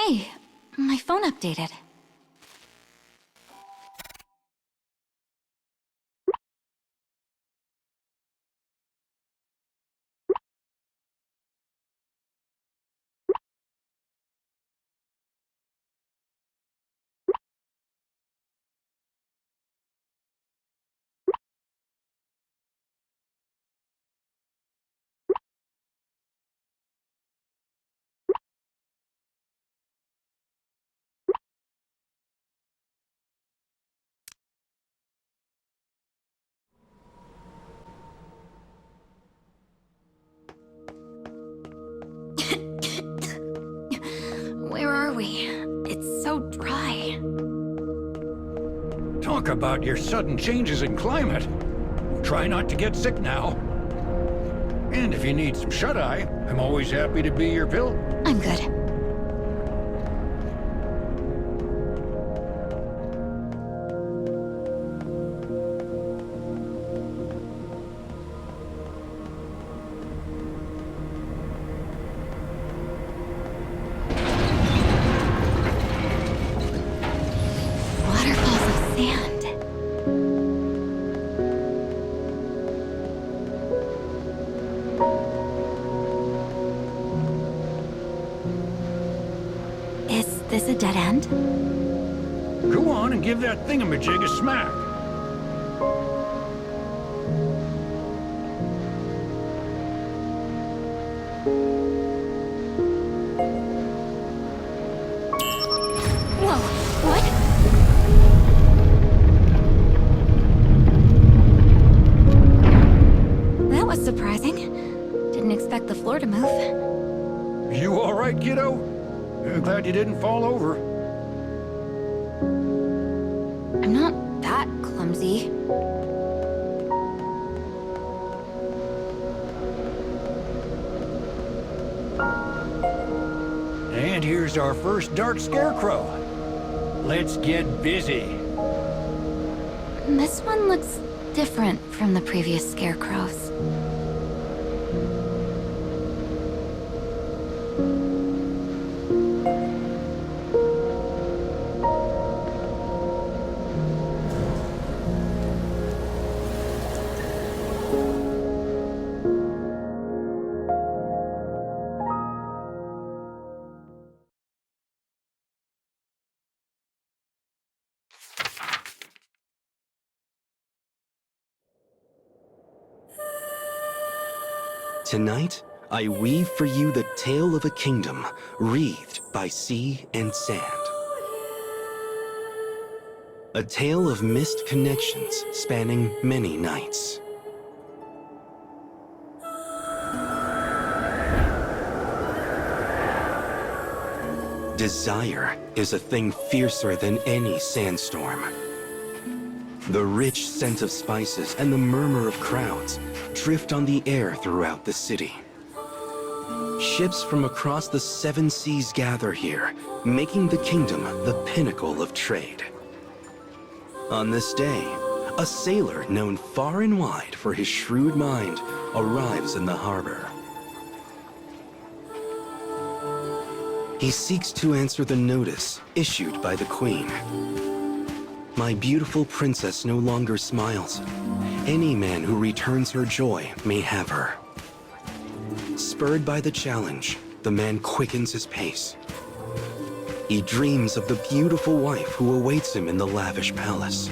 Hey, my phone updated. Where are we? It's so dry. Talk about your sudden changes in climate. Try not to get sick now. And if you need some shut-eye, I'm always happy to be your pill. I'm good. Waterfalls of sand. Is this a dead end? Go on and give that thingamajig a smack. Whoa, what? That was surprising. Didn't expect the floor to move. You all right, kiddo? I'm glad you didn't fall over. I'm not that clumsy. And here's our first dark scarecrow. Let's get busy. This one looks different from the previous scarecrows. Tonight, I weave for you the tale of a kingdom wreathed by sea and sand. A tale of missed connections spanning many nights. Desire is a thing fiercer than any sandstorm. The rich scent of spices and the murmur of crowds drift on the air throughout the city. Ships from across the 7 seas gather here, making the kingdom the pinnacle of trade. On this day, a sailor known far and wide for his shrewd mind arrives in the harbor. He seeks to answer the notice issued by the queen. My beautiful princess no longer smiles. Any man who returns her joy may have her. Spurred by the challenge, the man quickens his pace. He dreams of the beautiful wife who awaits him in the lavish palace.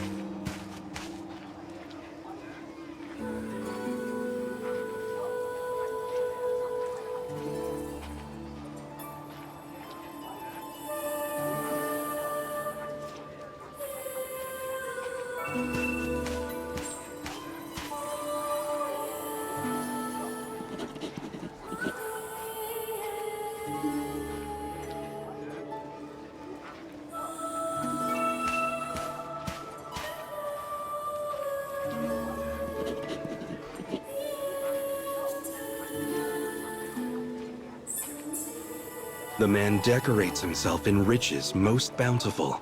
The man decorates himself in riches most bountiful.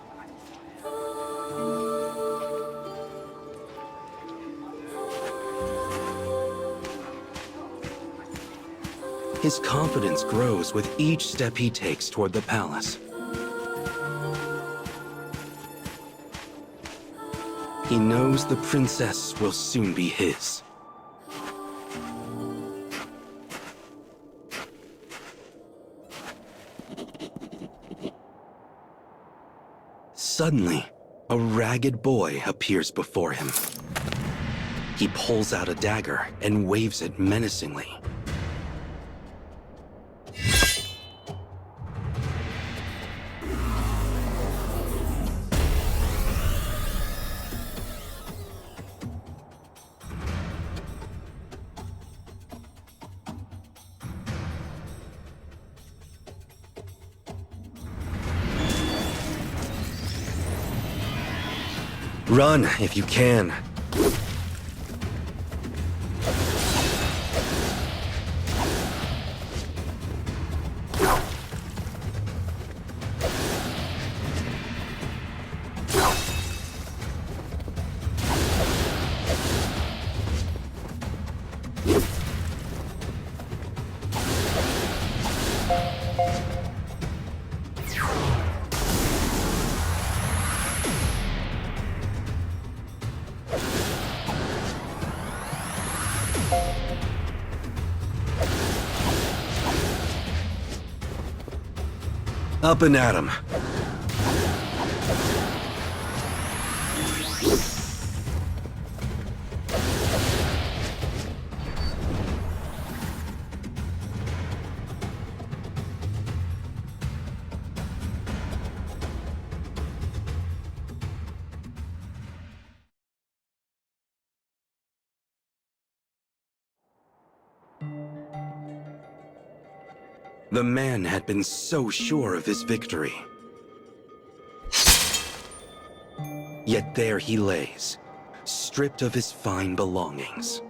His confidence grows with each step he takes toward the palace, He knows the princess will soon be his. Suddenly, a ragged boy appears before him. He pulls out a dagger and waves it menacingly. Run if you can. Up and at 'em. The man had been so sure of his victory. Yet there he lays, stripped of his fine belongings.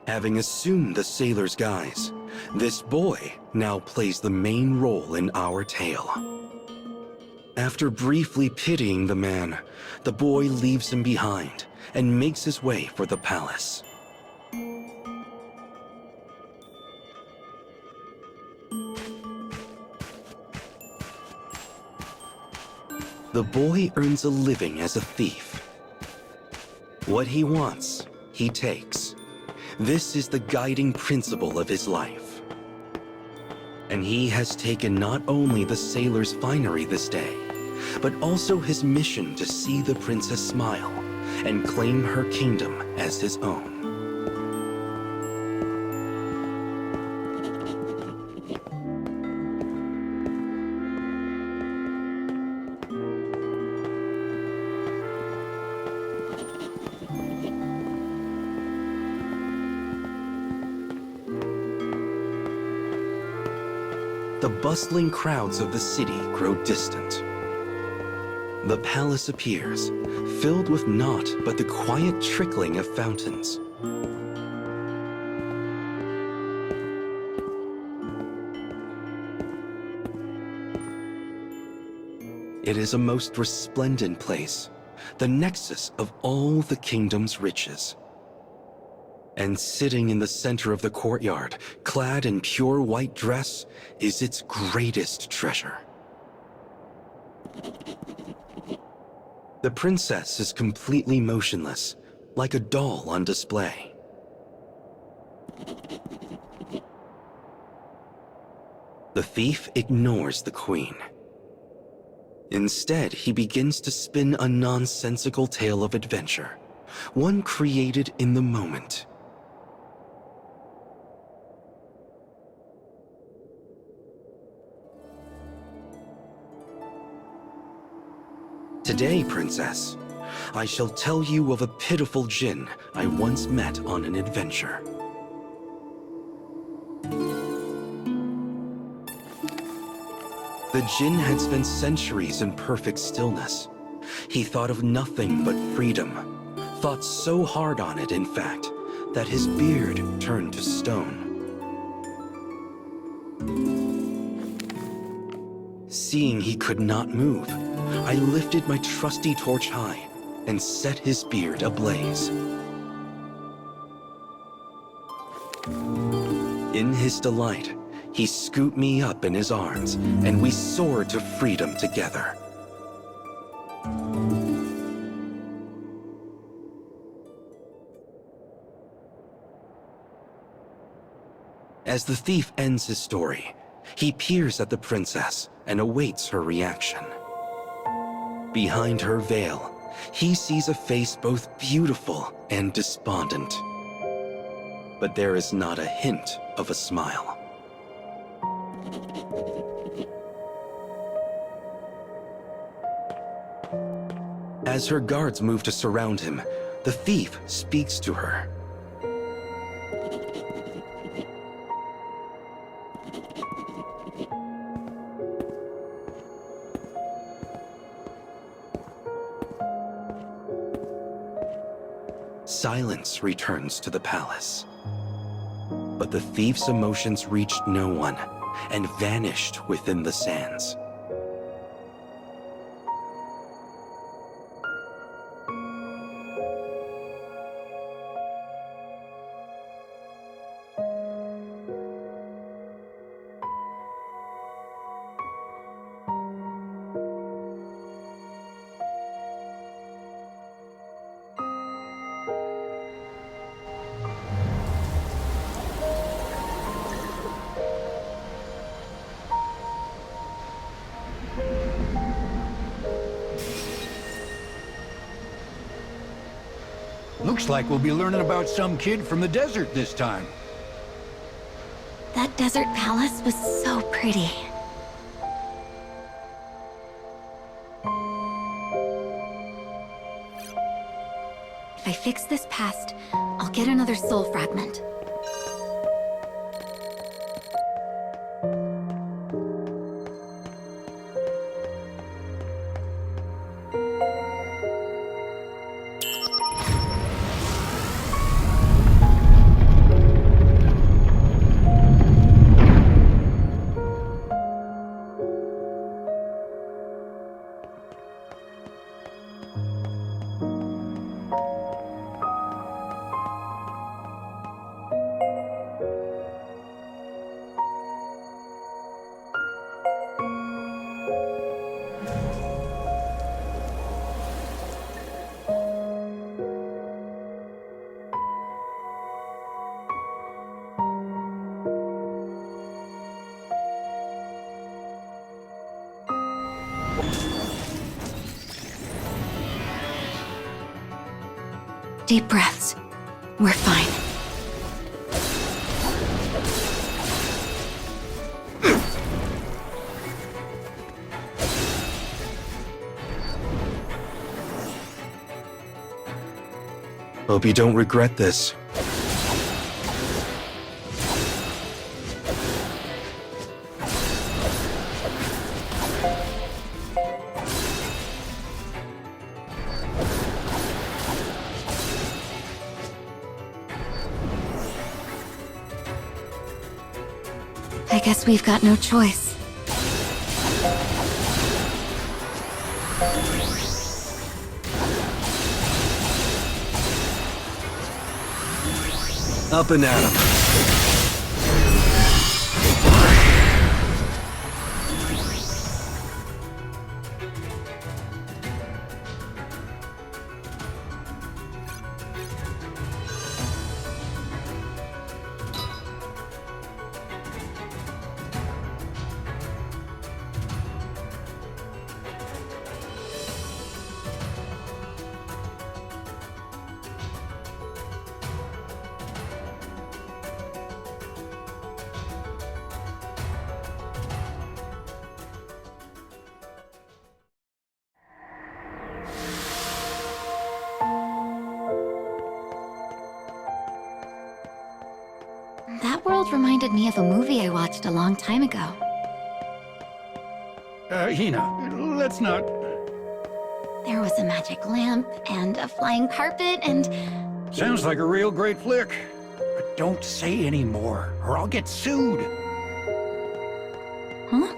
Having assumed the sailor's guise, this boy now plays the main role in our tale. After briefly pitying the man, the boy leaves him behind and makes his way for the palace. The boy earns a living as a thief. What he wants, he takes. This is the guiding principle of his life. And he has taken not only the sailor's finery this day, but also his mission to see the princess smile and claim her kingdom as his own. The bustling crowds of the city grow distant. The palace appears, filled with naught but the quiet trickling of fountains. It is a most resplendent place, the nexus of all the kingdom's riches. And sitting in the center of the courtyard, clad in pure white dress, is its greatest treasure. The princess is completely motionless, like a doll on display. The thief ignores the queen. Instead, he begins to spin a nonsensical tale of adventure, one created in the moment. Today, princess, I shall tell you of a pitiful djinn I once met on an adventure. The djinn had spent centuries in perfect stillness. He thought of nothing but freedom, thought so hard on it, in fact, that his beard turned to stone. Seeing he could not move, I lifted my trusty torch high and set his beard ablaze. In his delight, He scooped me up in his arms, and we soared to freedom together. As the thief ends his story, he peers at the princess and awaits her reaction. Behind her veil, he sees a face both beautiful and despondent. But there is not a hint of a smile. As her guards move to surround him, the thief speaks to her. Silence returns to the palace. But the thief's emotions reached no one and vanished within the sands. Looks like we'll be learning about some kid from the desert this time. That desert palace was so pretty. If I fix this past, I'll get another soul fragment. Deep breaths. We're fine. Hope you don't regret this. I guess we've got no choice. Up and at 'em. That world reminded me of a movie I watched a long time ago. Hina, let's not... There was a magic lamp and a flying carpet and... Sounds like a real great flick. But don't say any more, or I'll get sued. Huh?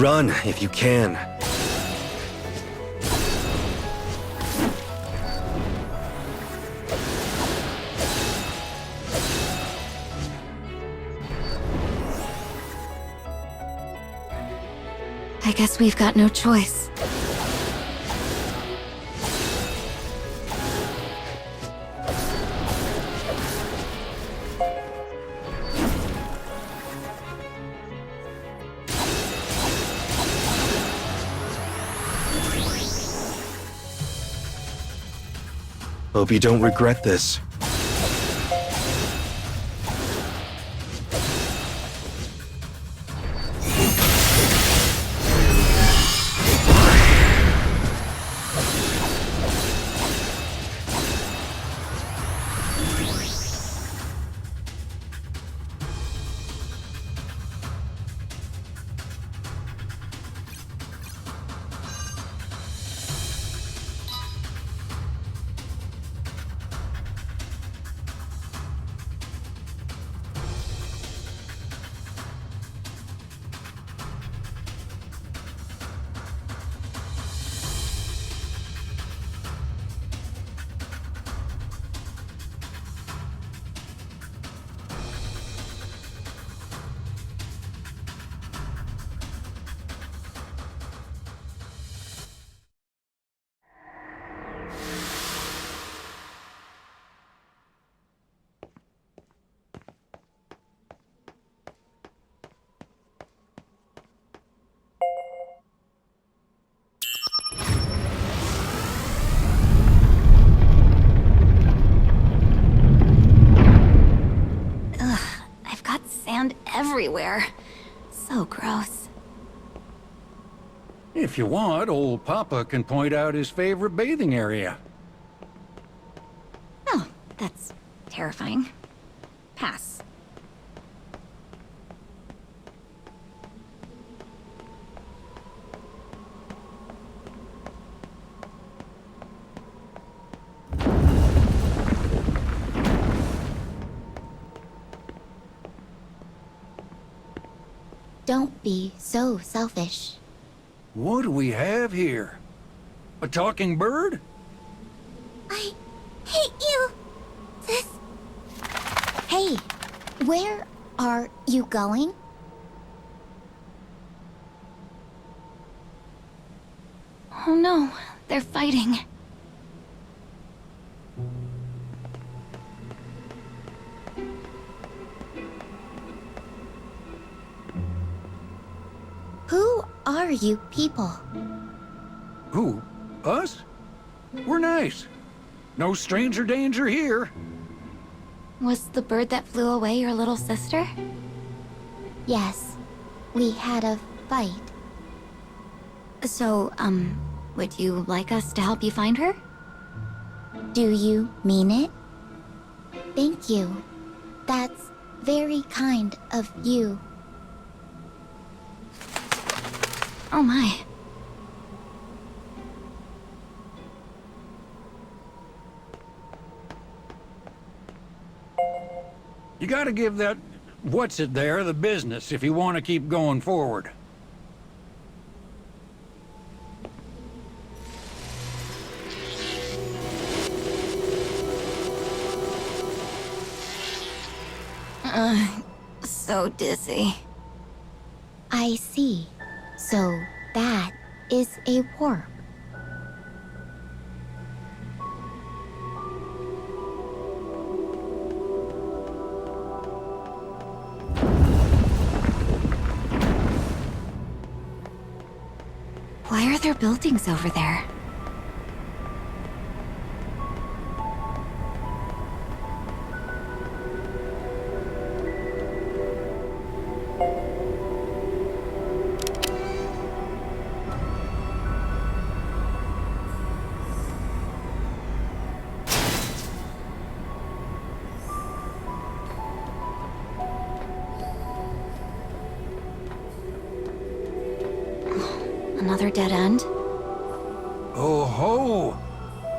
Run if you can. I guess we've got no choice. Hope you don't regret this. I've got sand everywhere. So gross. If you want, old Papa can point out his favorite bathing area. Oh, that's terrifying. Pass. Don't be so selfish. What do we have here? A talking bird? I hate you! This... Hey, where are you going? Oh no, they're fighting. Who are you people? Who? Us? We're nice. No stranger danger here. Was the bird that flew away your little sister? Yes, we had a fight. So, would you like us to help you find her? Do you mean it? Thank you. That's very kind of you. Oh my. You gotta give that what's-it there the business if you want to keep going forward. So dizzy. I see. So that is a warp. Why are there buildings over there? Another dead end? Oh ho!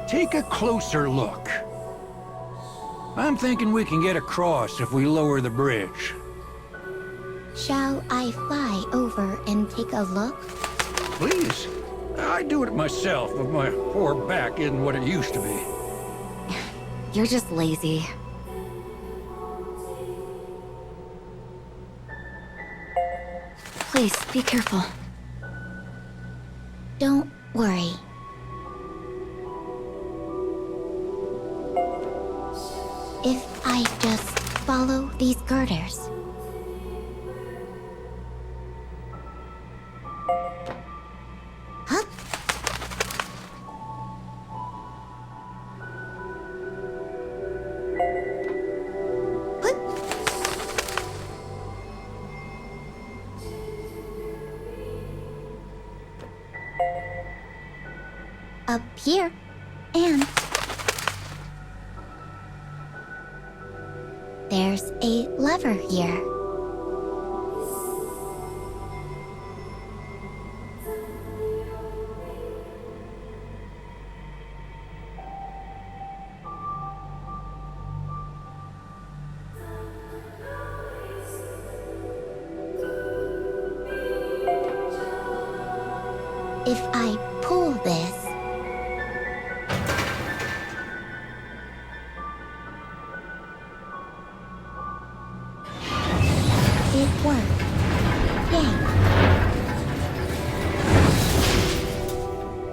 Take a closer look. I'm thinking we can get across if we lower the bridge. Shall I fly over and take a look? Please. I do it myself, but my poor back isn't what it used to be. You're just lazy. Please, be careful. Don't worry. If I just follow these girders. Huh? What? Up here, and there's a lever here. If I pull this, it worked. Yay.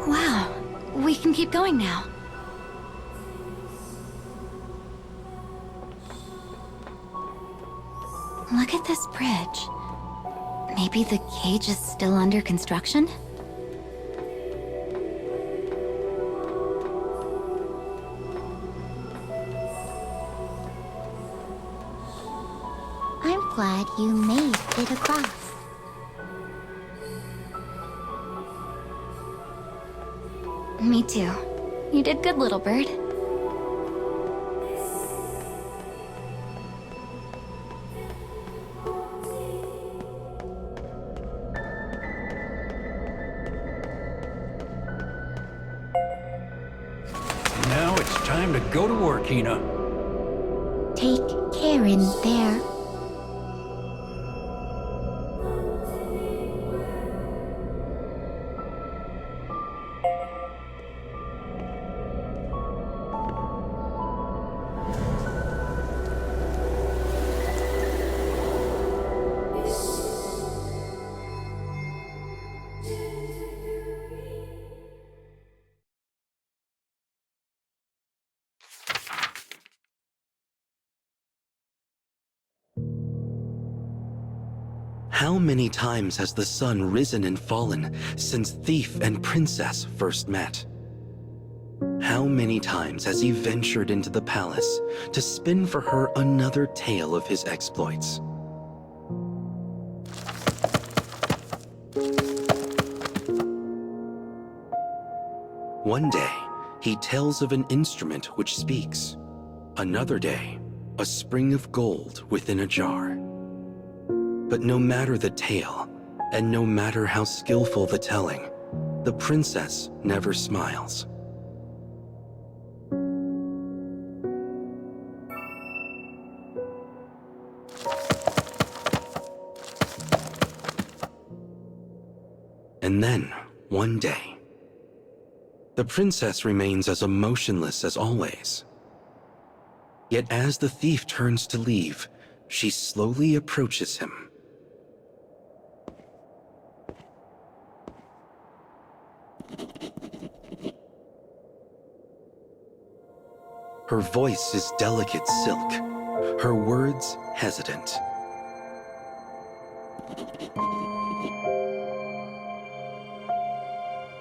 Wow, we can keep going now. Look at this bridge. Maybe the cage is still under construction? I'm glad you made it across. Me too. You did good, little bird. Now it's time to go to work, Hina. Take care in there. How many times has the sun risen and fallen since Thief and Princess first met? How many times has he ventured into the palace to spin for her another tale of his exploits? One day, he tells of an instrument which speaks. Another day, a spring of gold within a jar. But no matter the tale, and no matter how skillful the telling, the princess never smiles. And then, one day, the princess remains as emotionless as always. Yet as the thief turns to leave, she slowly approaches him. Her voice is delicate silk, her words hesitant.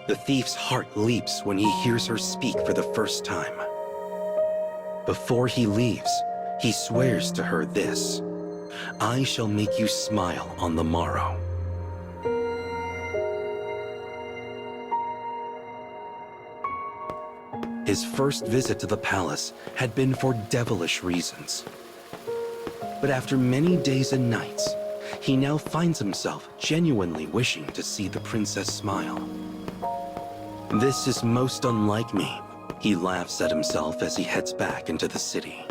The thief's heart leaps when he hears her speak for the first time. Before he leaves, he swears to her this: "I shall make you smile on the morrow." His first visit to the palace had been for devilish reasons. But after many days and nights, he now finds himself genuinely wishing to see the princess smile. "This is most unlike me," he laughs at himself as he heads back into the city.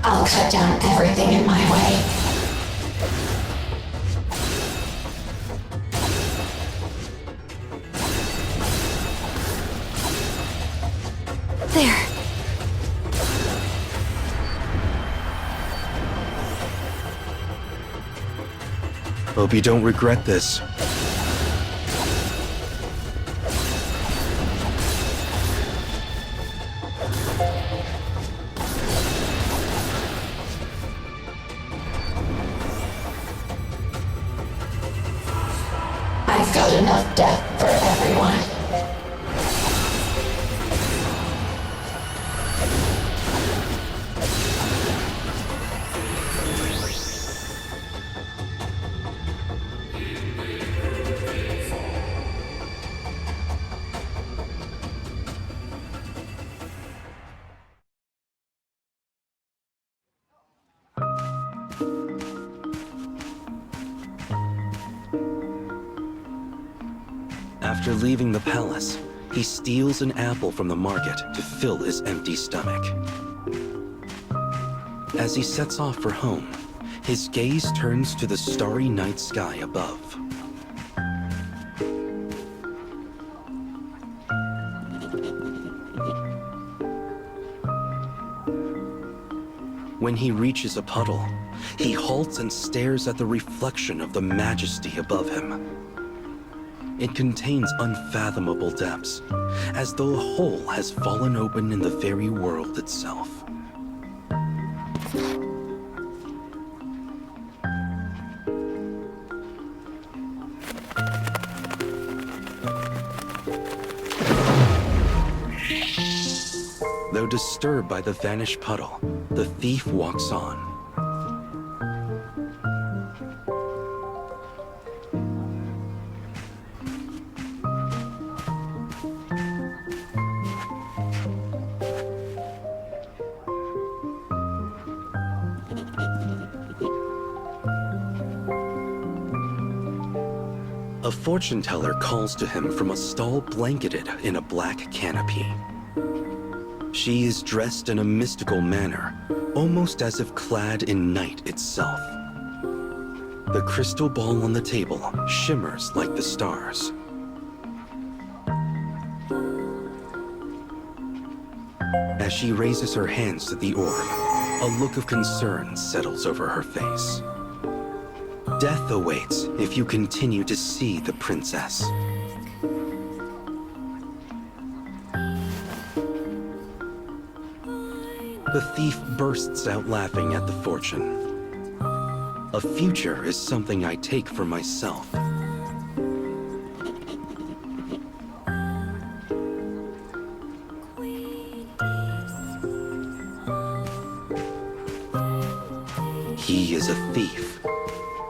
I'll cut down everything in my way. There. Hope you don't regret this. I've got enough death for everyone. After leaving the palace, he steals an apple from the market to fill his empty stomach. As he sets off for home, his gaze turns to the starry night sky above. When he reaches a puddle, he halts and stares at the reflection of the majesty above him. It contains unfathomable depths, as though a hole has fallen open in the very world itself. Though disturbed by the vanished puddle, the thief walks on. A fortune teller calls to him from a stall blanketed in a black canopy. She is dressed in a mystical manner, almost as if clad in night itself. The crystal ball on the table shimmers like the stars. As she raises her hands to the orb, a look of concern settles over her face. Death awaits if you continue to see the princess. The thief bursts out laughing at the fortune. A future is something I take for myself. He is a thief.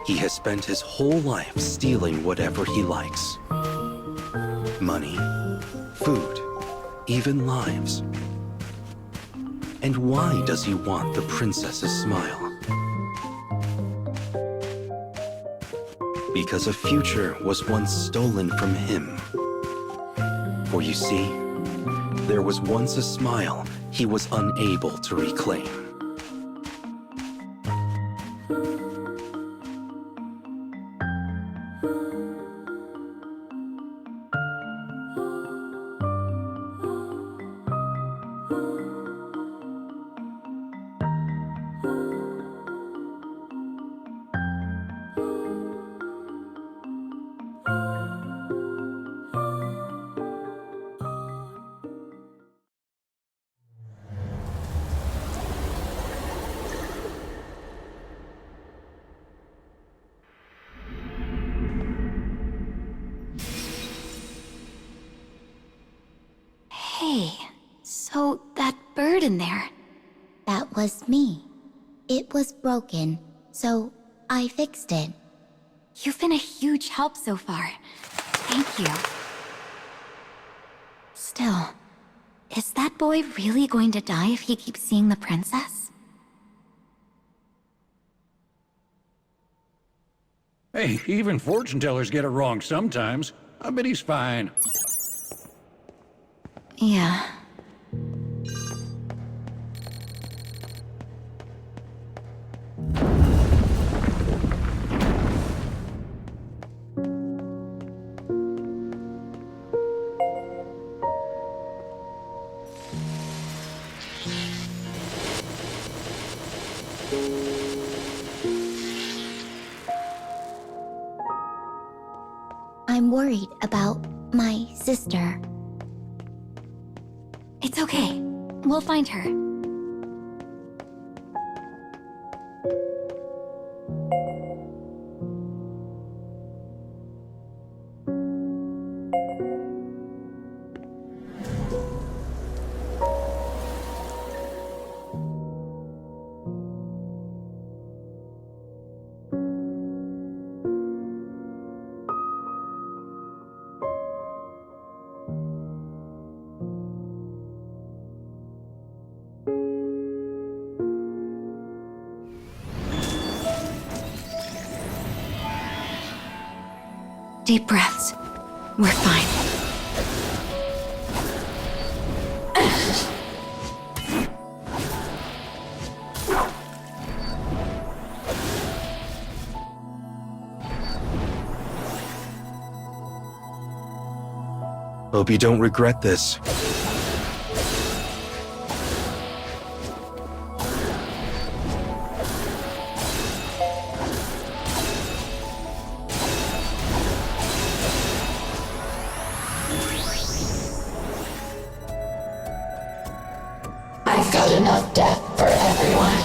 He has spent his whole life stealing whatever he likes. Money, food, even lives. And why does he want the princess's smile? Because a future was once stolen from him. For you see, there was once a smile he was unable to reclaim. Hey, so that bird in there. That was me. It was broken, so I fixed it. You've been a huge help so far. Thank you. Still, is that boy really going to die if he keeps seeing the princess? Hey, even fortune tellers get it wrong sometimes. I bet he's fine. Yeah. I'm worried about my sister. It's okay. We'll find her. Deep breaths. We're fine. Hope you don't regret this. I've got enough death for everyone.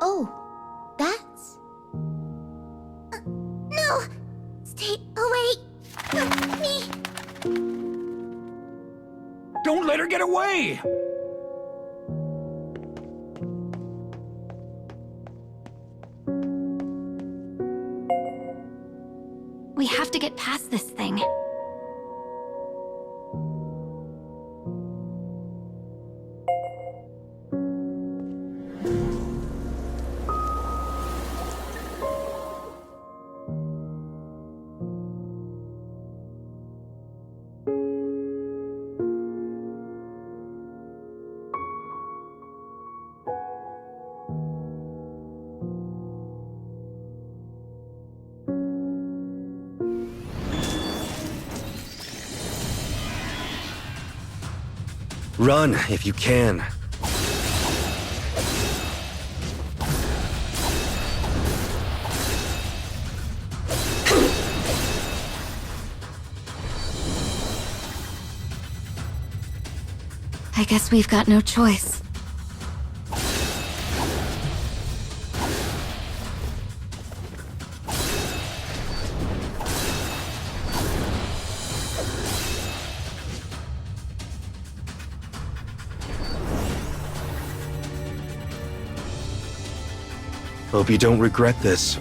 Oh, that's... no! Stay away from me! Don't let her get away! We have to get past this thing. Run if you can. I guess we've got no choice. Hope you don't regret this.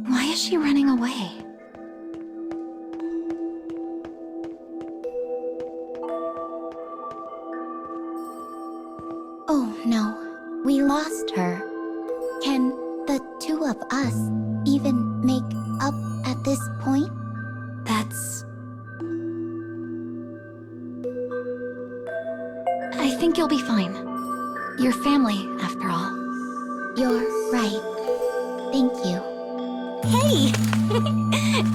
Why is she running away? Oh no, we lost her. Can the two of us even make up at this point? That's... I think you'll be fine. You're family, after all. You're right. Thank you. Hey!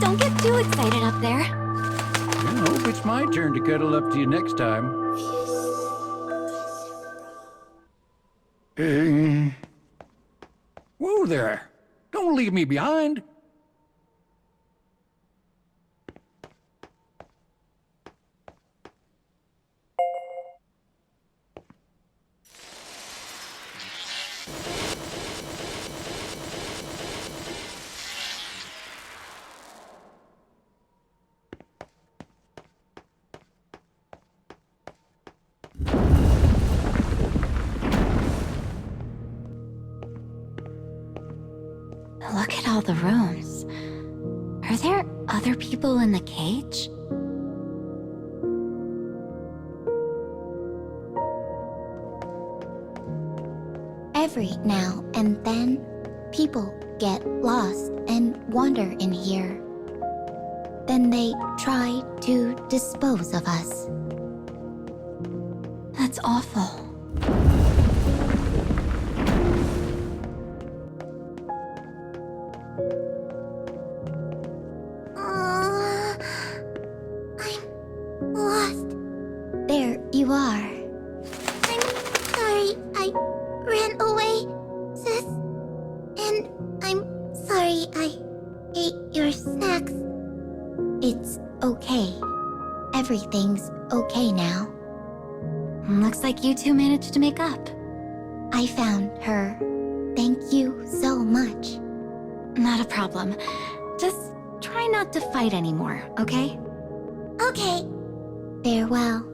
Don't get too excited up there. I hope it's my turn to cuddle up to you next time. Whoa there! Don't leave me behind! Look at all the rooms. Are there other people in the cage? Every now and then, people get lost and wander in here. Then they try to dispose of us. That's awful. I'm lost. There you are. I'm sorry I ran away, sis. And I'm sorry I ate your snacks. It's okay. Everything's okay now. Looks like you two managed to make up. I found her. Thank you so much. Not a problem. Just try not to fight anymore, okay? Okay. Farewell.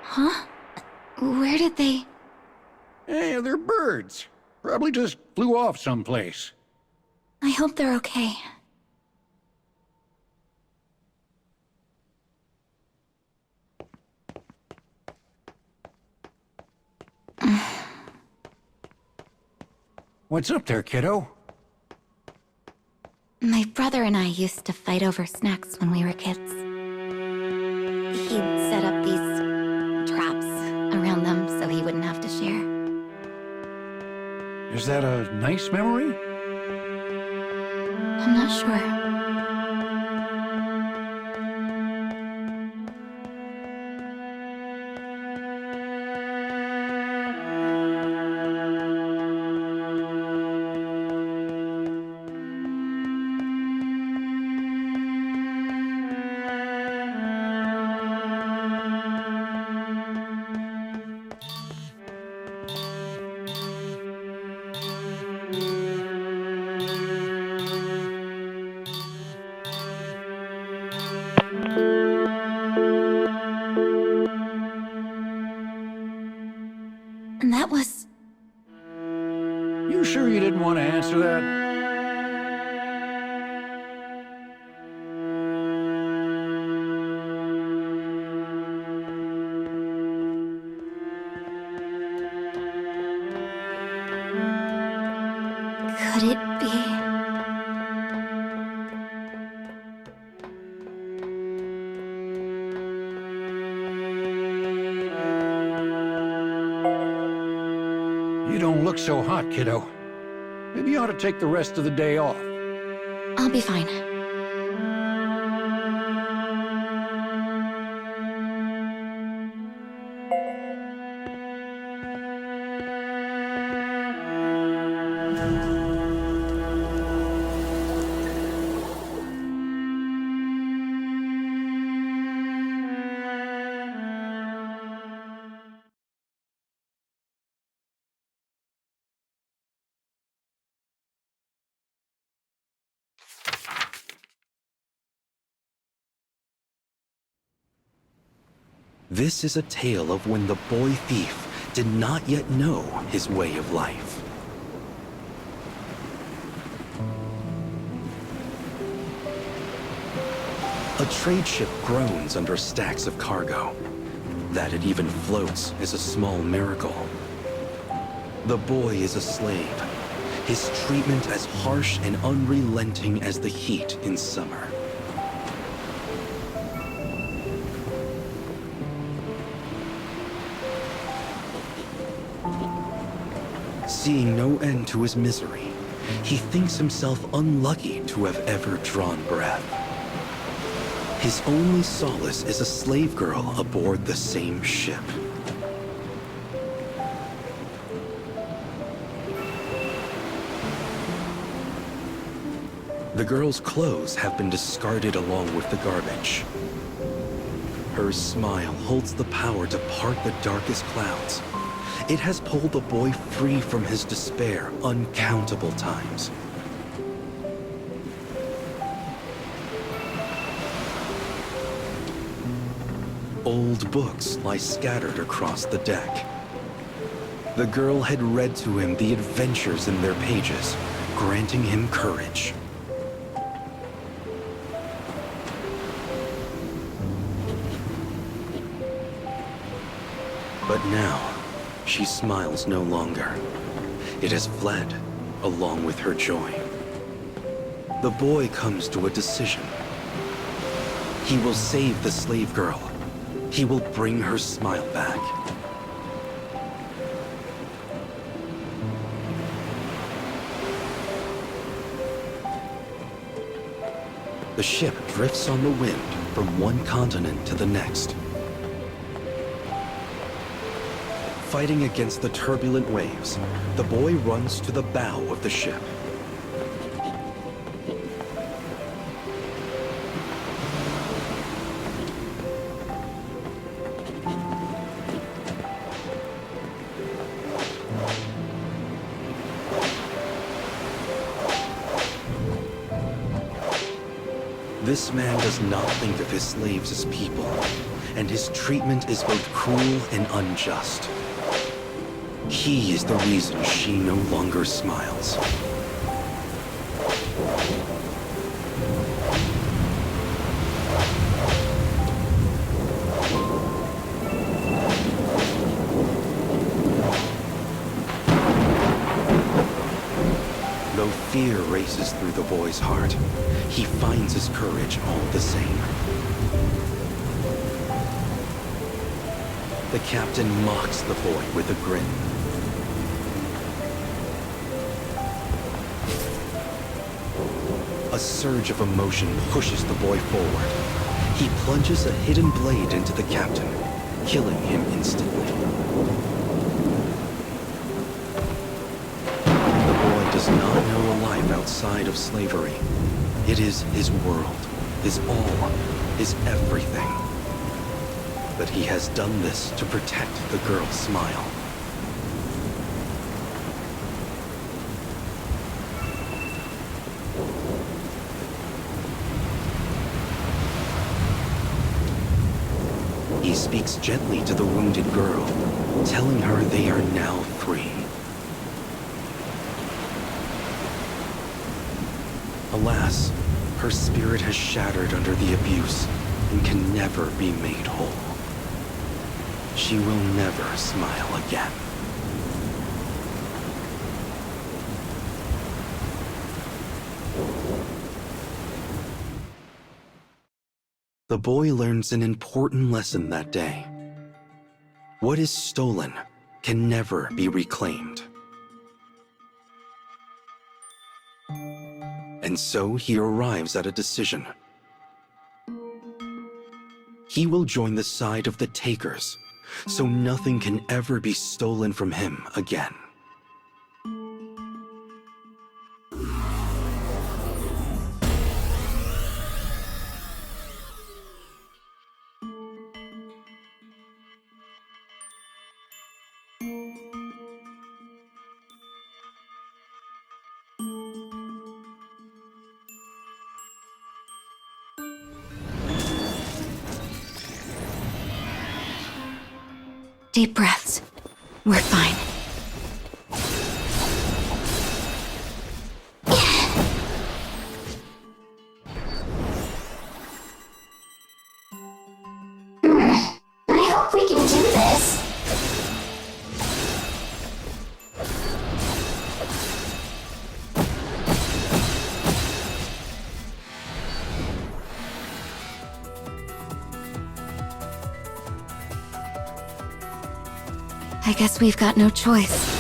Huh? Where did they... Hey, they're birds. Probably just flew off someplace. I hope they're okay. What's up there, kiddo? My brother and I used to fight over snacks when we were kids. He'd set up these traps around them so he wouldn't have to share. Is that a nice memory? I'm not sure. And that was... You sure you didn't want to answer that? Could it be... You don't look so hot, kiddo. Maybe you ought to take the rest of the day off. I'll be fine. This is a tale of when the boy thief did not yet know his way of life. A trade ship groans under stacks of cargo. That it even floats is a small miracle. The boy is a slave, his treatment as harsh and unrelenting as the heat in summer. Seeing no end to his misery, he thinks himself unlucky to have ever drawn breath. His only solace is a slave girl aboard the same ship. The girl's clothes have been discarded along with the garbage. Her smile holds the power to part the darkest clouds. It has pulled the boy free from his despair uncountable times. Old books lie scattered across the deck. The girl had read to him the adventures in their pages, granting him courage. But now, she smiles no longer. It has fled, along with her joy. The boy comes to a decision. He will save the slave girl. He will bring her smile back. The ship drifts on the wind from one continent to the next. Fighting against the turbulent waves, the boy runs to the bow of the ship. This man does not think of his slaves as people, and his treatment is both cruel and unjust. He is the reason she no longer smiles. Though fear races through the boy's heart, he finds his courage all the same. The captain mocks the boy with a grin. A surge of emotion pushes the boy forward. He plunges a hidden blade into the captain, killing him instantly. The boy does not know a life outside of slavery. It is his world, his all, his everything. But he has done this to protect the girl's smile. He speaks gently to the wounded girl, telling her they are now free. Alas, her spirit has shattered under the abuse and can never be made whole. She will never smile again. The boy learns an important lesson that day. What is stolen can never be reclaimed. And so he arrives at a decision. He will join the side of the takers, so nothing can ever be stolen from him again. Deep breaths. We're fine. I hope we can do this. I guess we've got no choice.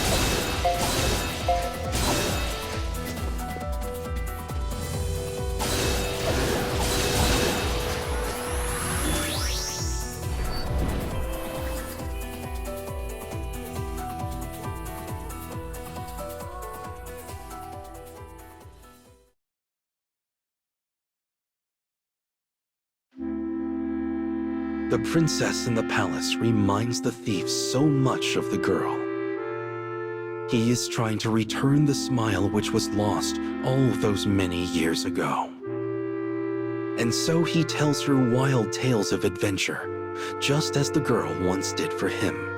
The princess in the palace reminds the thief so much of the girl. He is trying to return the smile which was lost all those many years ago. And so he tells her wild tales of adventure, just as the girl once did for him.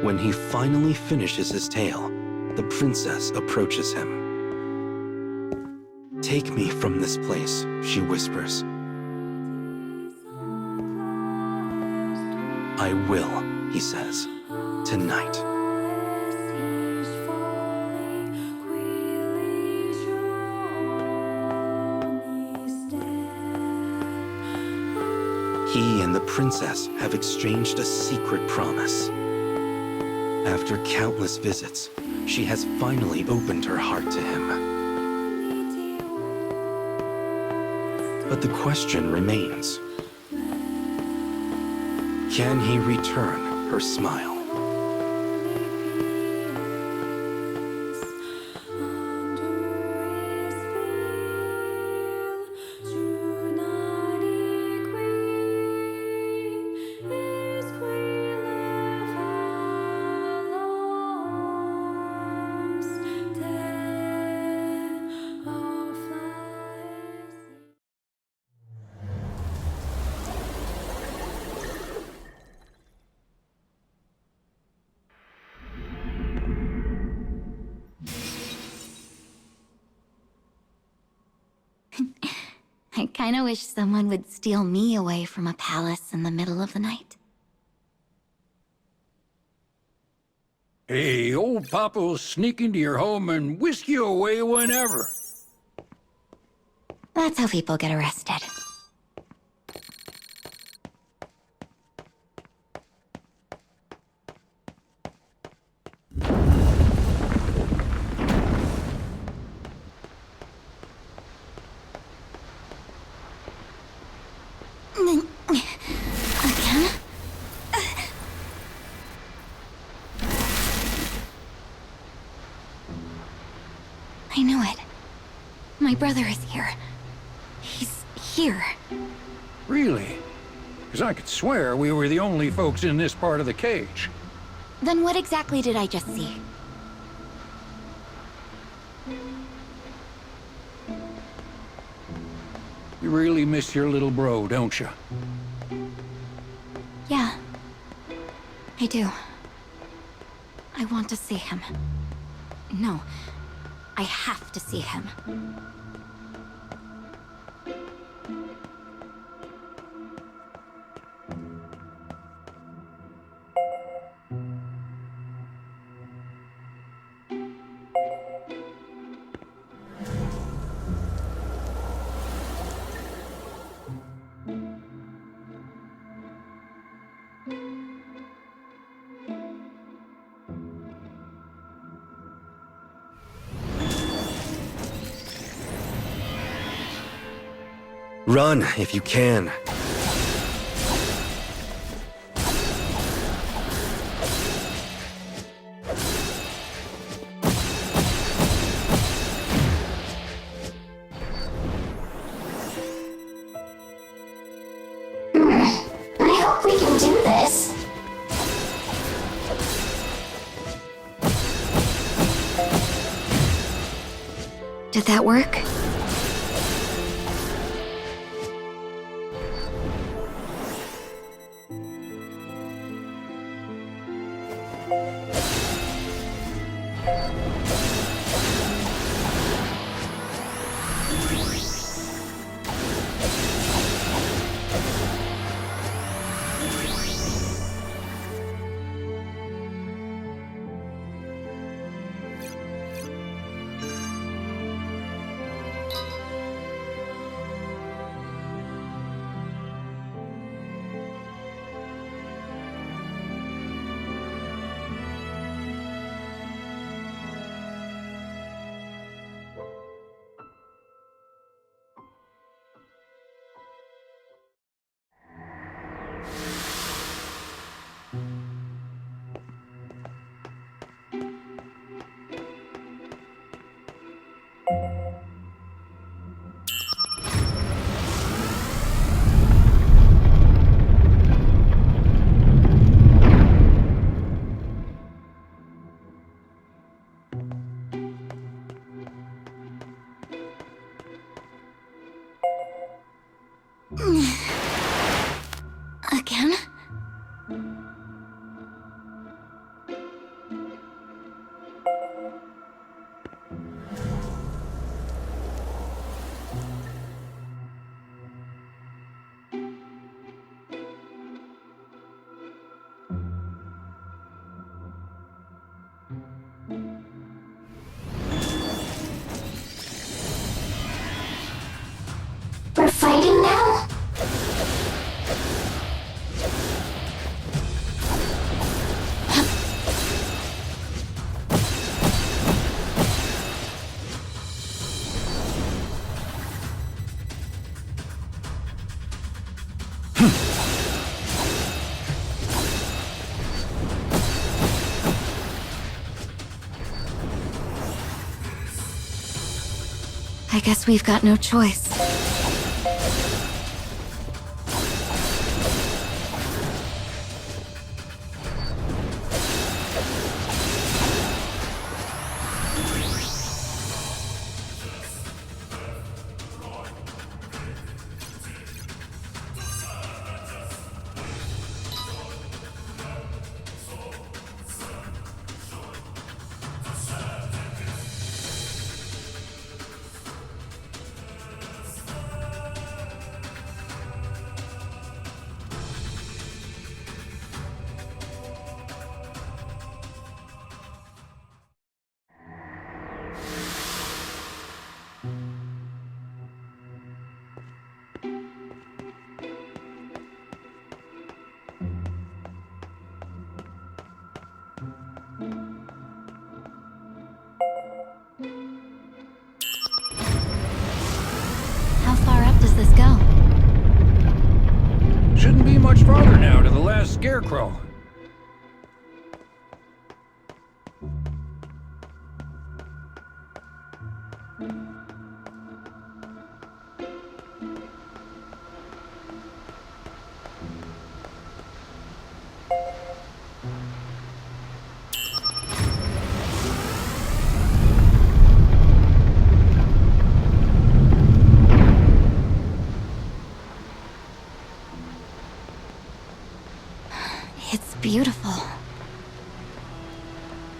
When he finally finishes his tale, the princess approaches him. "Take me from this place," she whispers. "I will," he says, "tonight." He and the princess have exchanged a secret promise. After countless visits, she has finally opened her heart to him. But the question remains: can he return her smile? I kinda wish someone would steal me away from a palace in the middle of the night. Hey, old Papa will sneak into your home and whisk you away whenever. That's how people get arrested. Again? I knew it. My brother is here. He's here. Really? Because I could swear we were the only folks in this part of the cage. Then what exactly did I just see? You really miss your little bro, don't you? Yeah, I do. I want to see him. No, I have to see him. Run if you can. I hope we can do this. Did that work? Again? We're fighting now? I guess we've got no choice. How far up does this go? Shouldn't be much farther now to the last scarecrow. It's beautiful.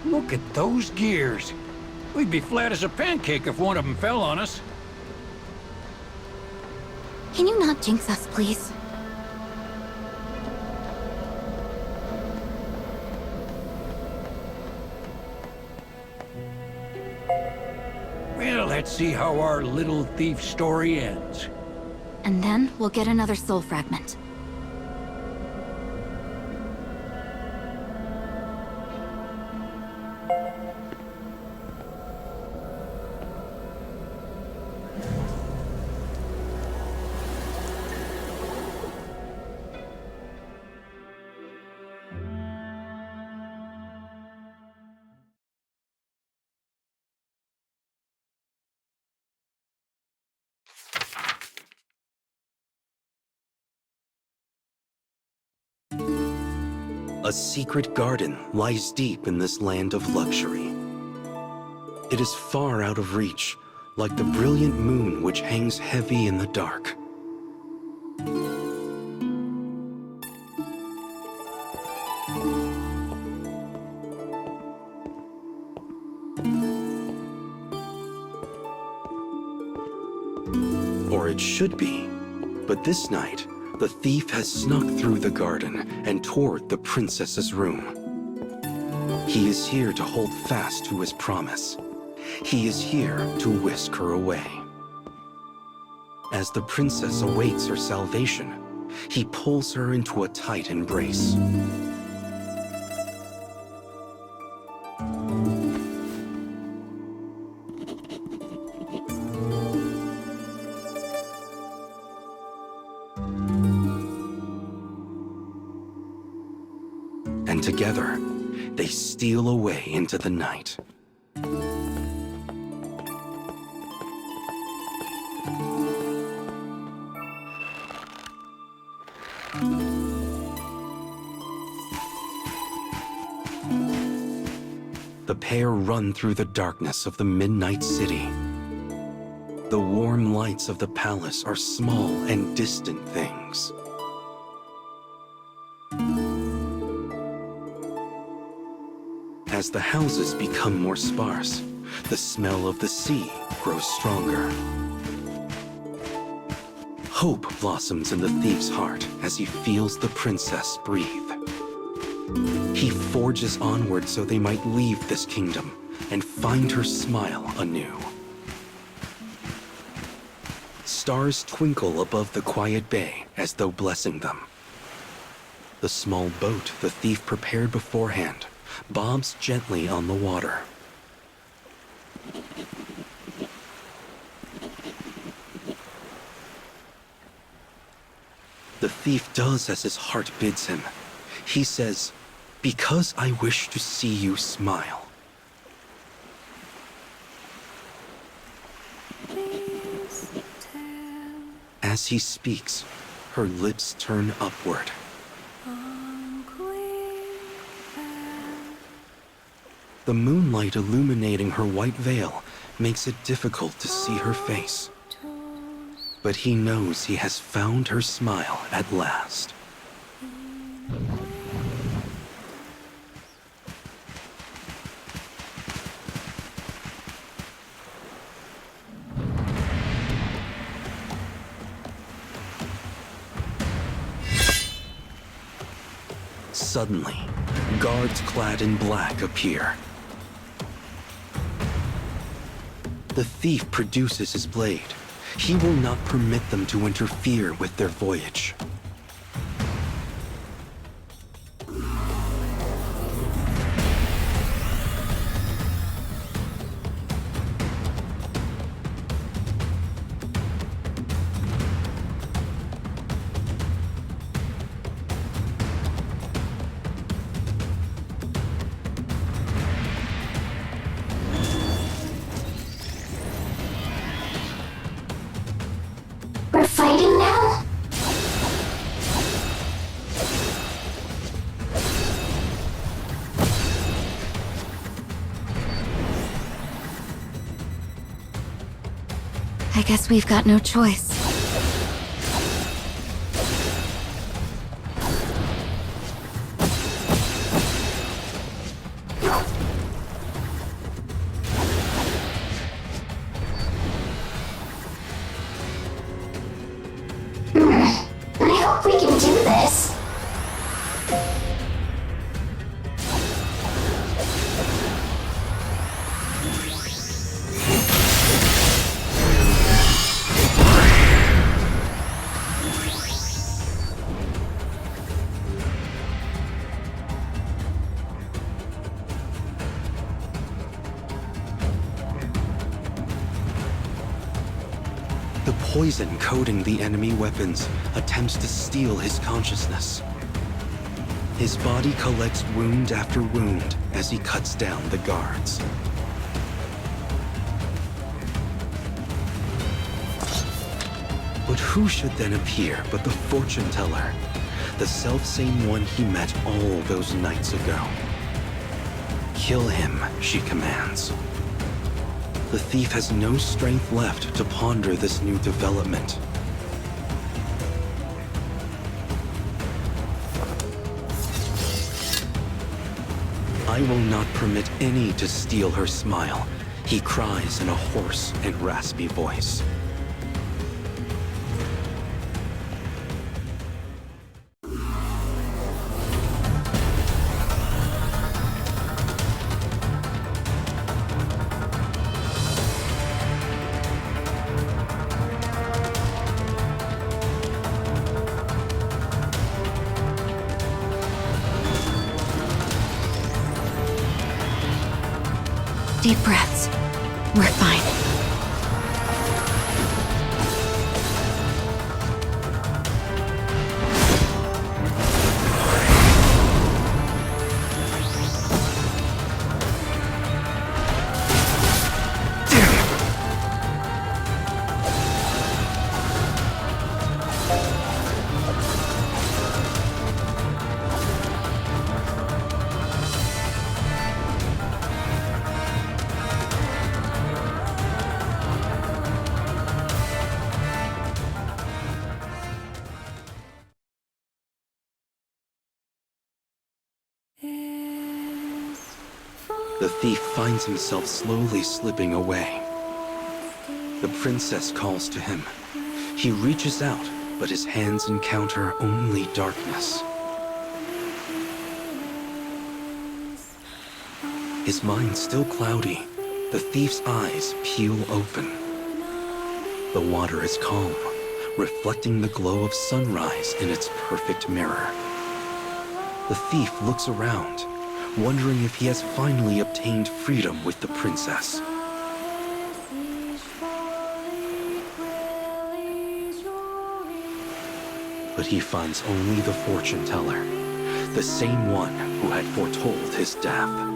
Look at those gears. We'd be flat as a pancake if one of them fell on us. Can you not jinx us, please? Well, let's see how our little thief story ends. And then we'll get another soul fragment. A secret garden lies deep in this land of luxury. It is far out of reach, like the brilliant moon which hangs heavy in the dark. Or it should be, but this night, the thief has snuck through the garden and toward the princess's room. He is here to hold fast to his promise. He is here to whisk her away. As the princess awaits her salvation, he pulls her into a tight embrace. And together, they steal away into the night. The pair run through the darkness of the midnight city. The warm lights of the palace are small and distant things. As the houses become more sparse, the smell of the sea grows stronger. Hope blossoms in the thief's heart as he feels the princess breathe. He forges onward so they might leave this kingdom and find her smile anew. Stars twinkle above the quiet bay as though blessing them. The small boat the thief prepared beforehand bobs gently on the water. The thief does as his heart bids him. He says, "Because I wish to see you smile." As he speaks, her lips turn upward. The moonlight illuminating her white veil makes it difficult to see her face. But he knows he has found her smile at last. Suddenly, guards clad in black appear. The thief produces his blade. He will not permit them to interfere with their voyage. We're fighting now? I guess we've got no choice. I hope we can do this. The poison coating the enemy weapons attempts to steal his consciousness. His body collects wound after wound as he cuts down the guards. But who should then appear but the fortune teller, the self-same one he met all those nights ago? Kill him, she commands. The thief has no strength left to ponder this new development. I will not permit any to steal her smile, he cries in a hoarse and raspy voice. Deep breaths. We're fine. The thief finds himself slowly slipping away. The princess calls to him. He reaches out, but his hands encounter only darkness. His mind still cloudy, the thief's eyes peel open. The water is calm, reflecting the glow of sunrise in its perfect mirror. The thief looks around, wondering if he has finally obtained freedom with the princess. But he finds only the fortune teller, the same one who had foretold his death.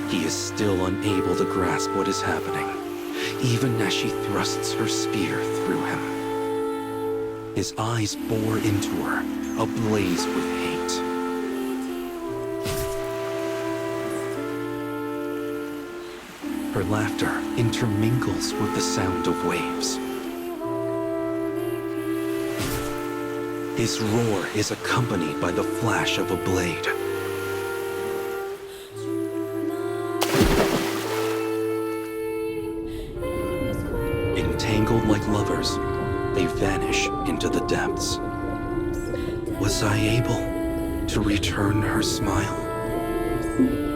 He is still unable to grasp what is happening, even as she thrusts her spear through him. His eyes bore into her, ablaze with hate. Her laughter intermingles with the sound of waves. His roar is accompanied by the flash of a blade. Entangled like lovers, they vanish into the depths. Was I able to return her smile?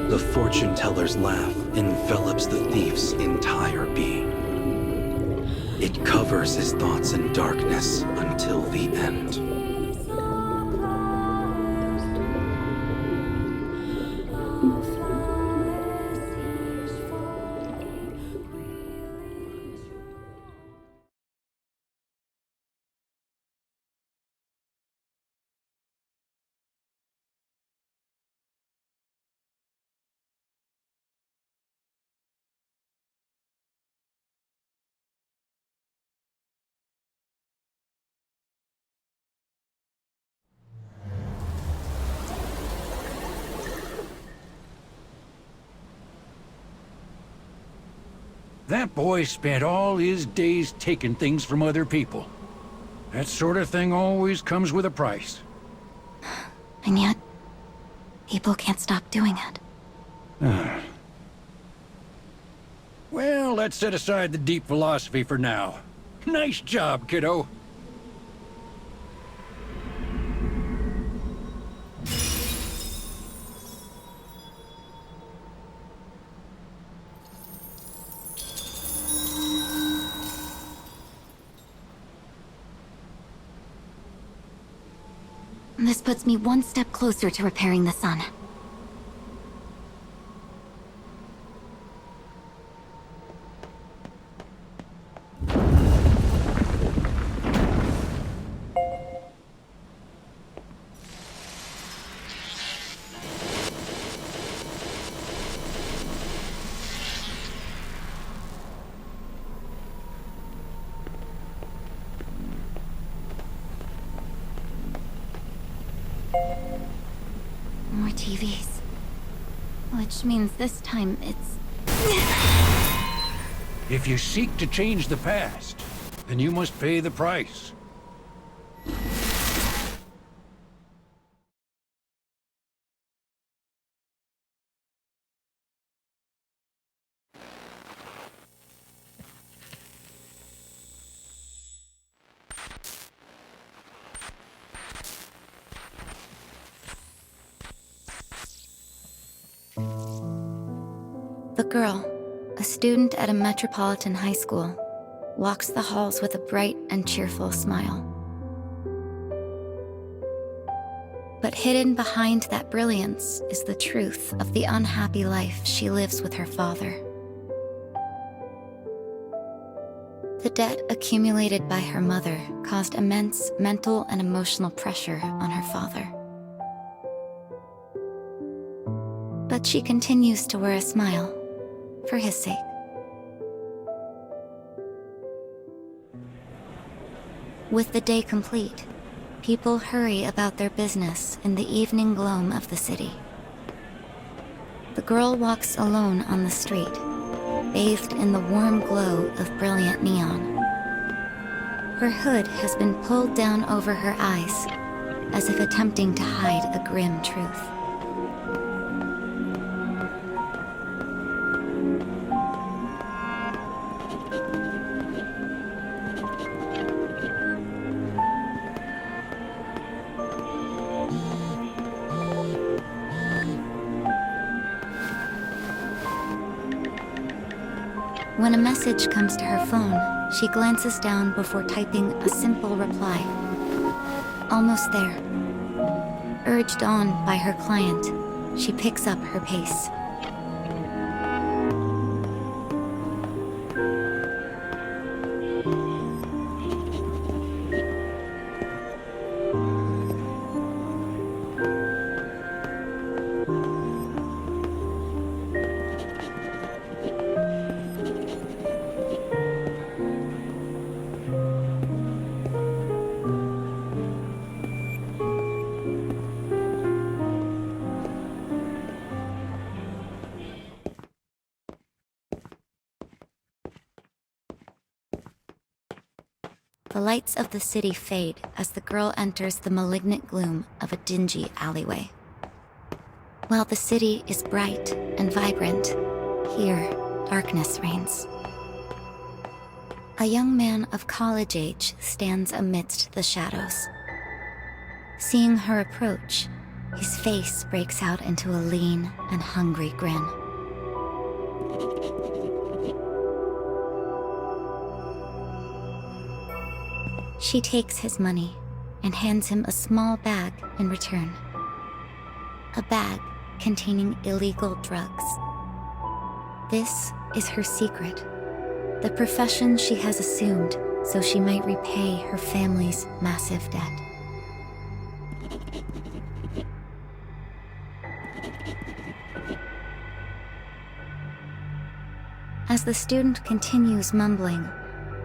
The fortune teller's laugh envelops the thief's entire being. It covers his thoughts in darkness until the end. That boy spent all his days taking things from other people. That sort of thing always comes with a price. And yet, people can't stop doing it. Well, let's set aside the deep philosophy for now. Nice job, kiddo. This puts me one step closer to repairing the sun. more TVs. Which means this time it's... If you seek to change the past, then you must pay the price. The girl, a student at a metropolitan high school, walks the halls with a bright and cheerful smile. But hidden behind that brilliance is the truth of the unhappy life she lives with her father. The debt accumulated by her mother caused immense mental and emotional pressure on her father. But she continues to wear a smile, for his sake. With the day complete, people hurry about their business in the evening gloam of the city. The girl walks alone on the street, bathed in the warm glow of brilliant neon. Her hood has been pulled down over her eyes, as if attempting to hide a grim truth. When a message comes to her phone, she glances down before typing a simple reply. Almost there. Urged on by her client, she picks up her pace. The lights of the city fade as the girl enters the malignant gloom of a dingy alleyway. While the city is bright and vibrant, here, darkness reigns. A young man of college age stands amidst the shadows. Seeing her approach, his face breaks out into a lean and hungry grin. She takes his money and hands him a small bag in return. A bag containing illegal drugs. This is her secret, the profession she has assumed so she might repay her family's massive debt. As the student continues mumbling,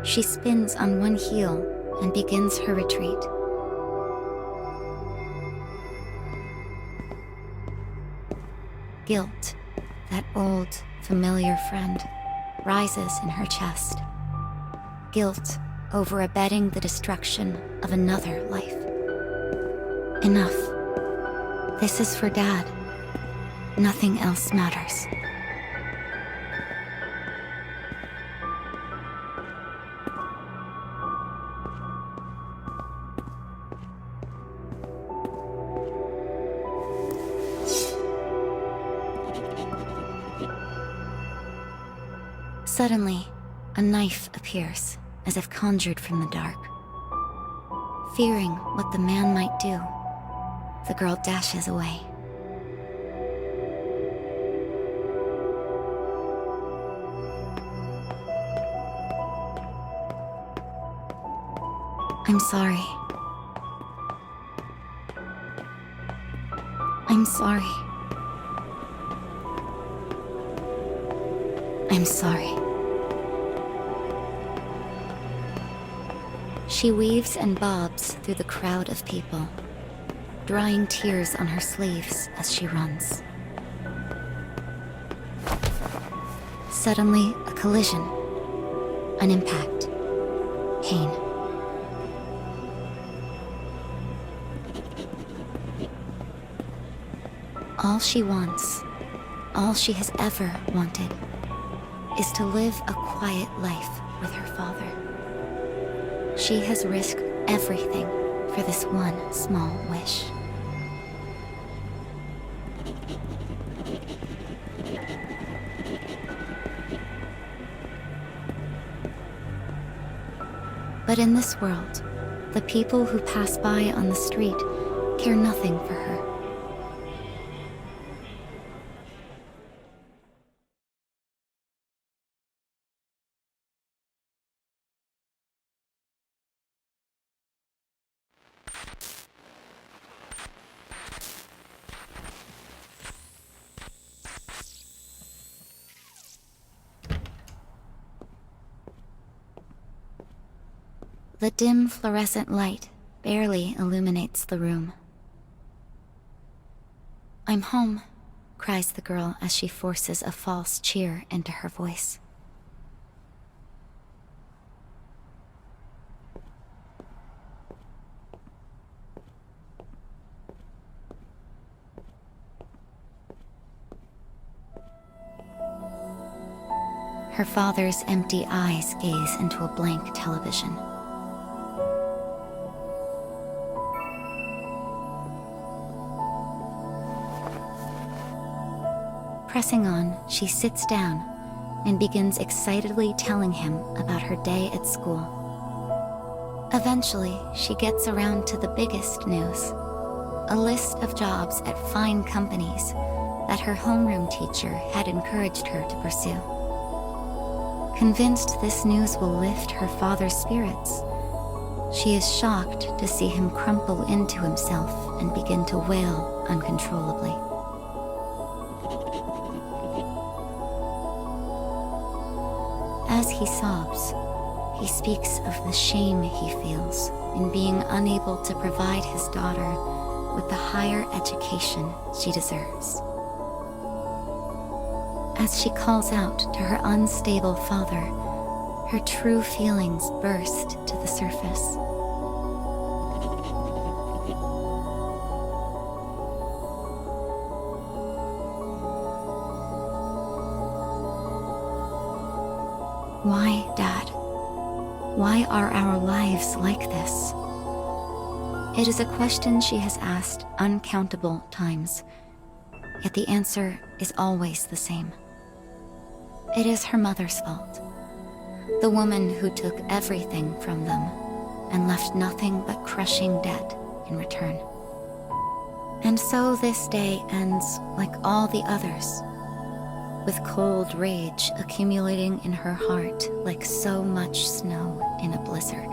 she spins on one heel and begins her retreat. Guilt, that old, familiar friend, rises in her chest. Guilt over abetting the destruction of another life. Enough. This is for Dad. Nothing else matters. Suddenly, a knife appears, as if conjured from the dark. Fearing what the man might do, the girl dashes away. I'm sorry. I'm sorry. I'm sorry. She weaves and bobs through the crowd of people. drying tears on her sleeves as she runs. Suddenly, a collision. An impact. Pain. All she wants, all she has ever wanted, is to live a quiet life with her father. She has risked everything for this one small wish. But in this world, the people who pass by on the street care nothing for her. The dim fluorescent light barely illuminates the room. "I'm home," cries the girl as she forces a false cheer into her voice. Her father's empty eyes gaze into a blank television. Pressing on, she sits down and begins excitedly telling him about her day at school. Eventually, she gets around to the biggest news: a list of jobs at fine companies that her homeroom teacher had encouraged her to pursue. Convinced this news will lift her father's spirits, she is shocked to see him crumple into himself and begin to wail uncontrollably. As he sobs, he speaks of the shame he feels in being unable to provide his daughter with the higher education she deserves. As she calls out to her unstable father, her true feelings burst to the surface. Why, Dad? Why are our lives like this? It is a question she has asked uncountable times, yet the answer is always the same. It is her mother's fault. The woman who took everything from them and left nothing but crushing debt in return. And so this day ends like all the others, with cold rage accumulating in her heart like so much snow in a blizzard.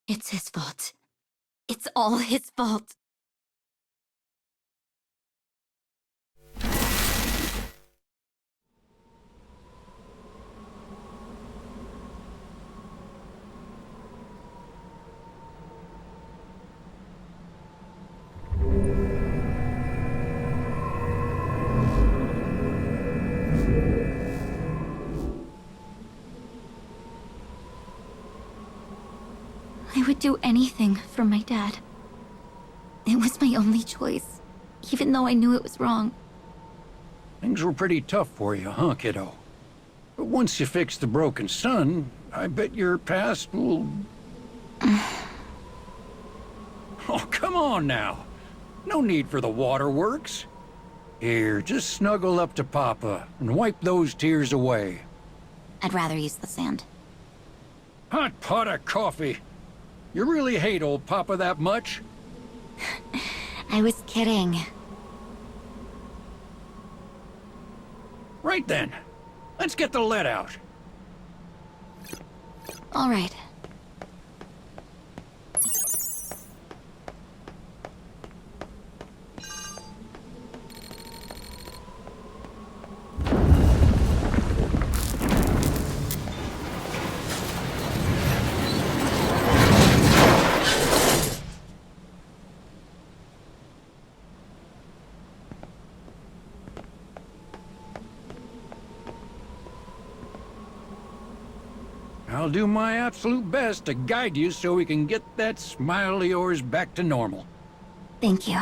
It's his fault. It's all his fault. I would do anything for my dad. It was my only choice, even though I knew it was wrong. Things were pretty tough for you, huh, kiddo? But once you fix the broken sun, I bet your past will... Oh, come on now. No need for the waterworks. Here, just snuggle up to Papa and wipe those tears away. I'd rather use the sand. Hot pot of coffee. You really hate old Papa that much? I was kidding. Right then. Let's get the lead out. All right. I'll do my absolute best to guide you so we can get that smile of yours back to normal. Thank you.